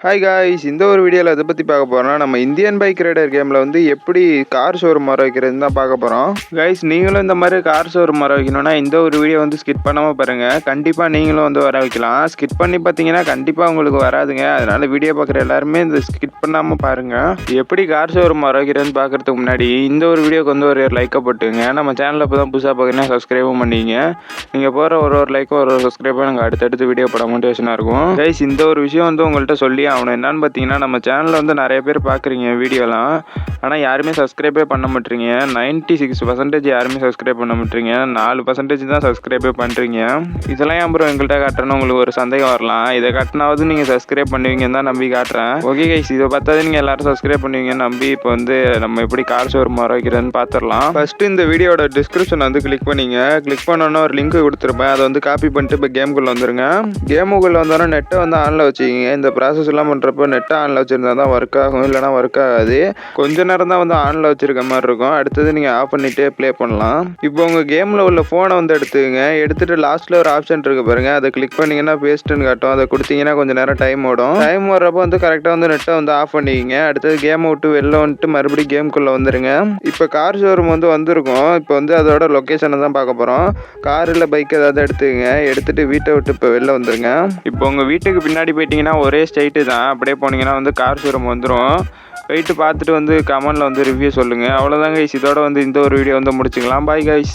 Hi guys, இந்த ஒரு வீடியோவில் எதை பற்றி பார்க்க போகிறோம்னா, நம்ம இந்தியன் பைக் ரைடர் கேமில் வந்து எப்படி கார் ஷோரூம் வர வைக்கிறதுன்னு தான் பார்க்க போகிறோம். கைஸ், நீங்களும் இந்த மாதிரி கார் ஷோரூம் வர வைக்கணும்னா இந்த ஒரு வீடியோ வந்து ஸ்கிப் பண்ணாமல் பாருங்கள். கண்டிப்பாக நீங்களும் வந்து வர வைக்கலாம். ஸ்கிப் பண்ணி பார்த்தீங்கன்னா கண்டிப்பாக உங்களுக்கு வராதுங்க. அதனால் வீடியோ பார்க்குற எல்லாருமே இந்த ஸ்கிப் பண்ணாமல் பாருங்கள். எப்படி கார் ஷோரூம் வர வைக்கிறதுன்னு பார்க்குறதுக்கு முன்னாடி இந்த ஒரு வீடியோக்கு வந்து ஒரு லைக்கை போட்டுங்க. நம்ம சேனலில் இப்போ தான் புதுசாக பார்க்குறீங்கன்னா சப்ஸ்கிரைபும் பண்ணிங்க. நீங்கள் போகிற ஒரு லைக்கும் ஒரு சப்ஸ்கிரைபும் நாங்கள் அடுத்தடுத்து வீடியோ போட மோட்டிவேஷனாக இருக்கும். கைஸ், இந்த ஒரு விஷயம் வந்து உங்கள்கிட்ட சொல்லி அவனை என்னன்னு பார்த்தீங்கன்னா, நம்ம சேனலில் வந்து நிறைய பேர் பார்க்குறீங்க வீடியோலாம், ஆனால் யாருமே சப்ஸ்கிரைபே பண்ண மாட்டீங்க. 96% யாருமே சப்ஸ்கிரைப் பண்ண மாட்டீங்க. 4% தான் சப்ஸ்கிரைபே பண்ணுறீங்க. இதெல்லாம் அப்புறம் எங்கள்கிட்ட காட்டுறேன்னு உங்களுக்கு ஒரு சந்தேகம் வரலாம். இதை காட்டினாவது நீங்கள் சப்ஸ்கிரைப் பண்ணுவீங்கன்னு தான் நம்பி காட்டுறேன். ஓகே கைஸ், இதை பார்த்தாது நீங்கள் எல்லாரும் சப்ஸ்கிரைப் பண்ணுவீங்கன்னு நம்பி இப்போ வந்து நம்ம எப்படி கார் ஷோரூம் வர வைக்கிறதுன்னு பார்த்துடலாம். ஃபஸ்ட்டு இந்த வீடியோட டிஸ்கிரிப்ஷன் வந்து கிளிக் பண்ணிங்க. கிளிக் பண்ணோன்னா ஒரு லிங்க் கொடுத்துருப்பேன். அதை வந்து காப்பி பண்ணிட்டு இப்போ கேமுக்குள்ளே வந்துருங்க. கேமுக்குள்ளே வந்தோன்னா நெட்டை வந்து ஆனில் வச்சுக்கிங்க. இந்த ப்ராசஸ் எல்லாம் பண்ணுறப்போ நெட்டை ஆனில் வச்சுருந்தா தான் ஒர்க் ஆகும், இல்லைனா ஒர்க் ஆகாது. கொஞ்ச நேரம் தான் வந்து ஆனில் வச்சுருக்க மாதிரி இருக்கும். அடுத்தது நீங்கள் ஆஃப் பண்ணிவிட்டு ப்ளே பண்ணலாம். இப்போ உங்கள் கேமில் உள்ள ஃபோனை வந்து எடுத்துட்டு லாஸ்ட்டில் ஒரு ஆப்ஷன் இருக்குது பாருங்கள். அதை கிளிக் பண்ணிங்கன்னா பேஸ்ட்டுன்னு காட்டும். அதை கொடுத்தீங்கன்னா கொஞ்சம் நேரம் டைம் ஓடும். டைம் வர்றப்போ வந்து கரெக்டாக வந்து நெட்டை வந்து ஆஃப் பண்ணிக்கிங்க. அடுத்தது கேமை விட்டு வெளில வந்துட்டு மறுபடியும் கேமுக்குள்ளே வந்துடுங்க. இப்போ கார் ஷோரூம் வந்து வந்திருக்கும். இப்போ வந்து அதோட லொக்கேஷனை தான் பார்க்க போகிறோம். கார் இல்லை பைக் ஏதாவது எடுத்துகிட்டு வீட்டை விட்டு இப்போ வெளில வந்துருங்க. இப்போ உங்கள் வீட்டுக்கு பின்னாடி போயிட்டீங்கன்னா ஒரே ஸ்ட்ரைட்டு தான். அப்படியே போனீங்கன்னா வந்து கார் ஷோரூம் வந்துடும். போயிட்டு பார்த்துட்டு வந்து கமெண்டில் வந்து ரிவ்யூ சொல்லுங்கள். அவ்வளோதாங்க கைஸ். இதோட வந்து இந்த ஒரு வீடியோ வந்து முடிச்சுக்கலாம். Bye guys.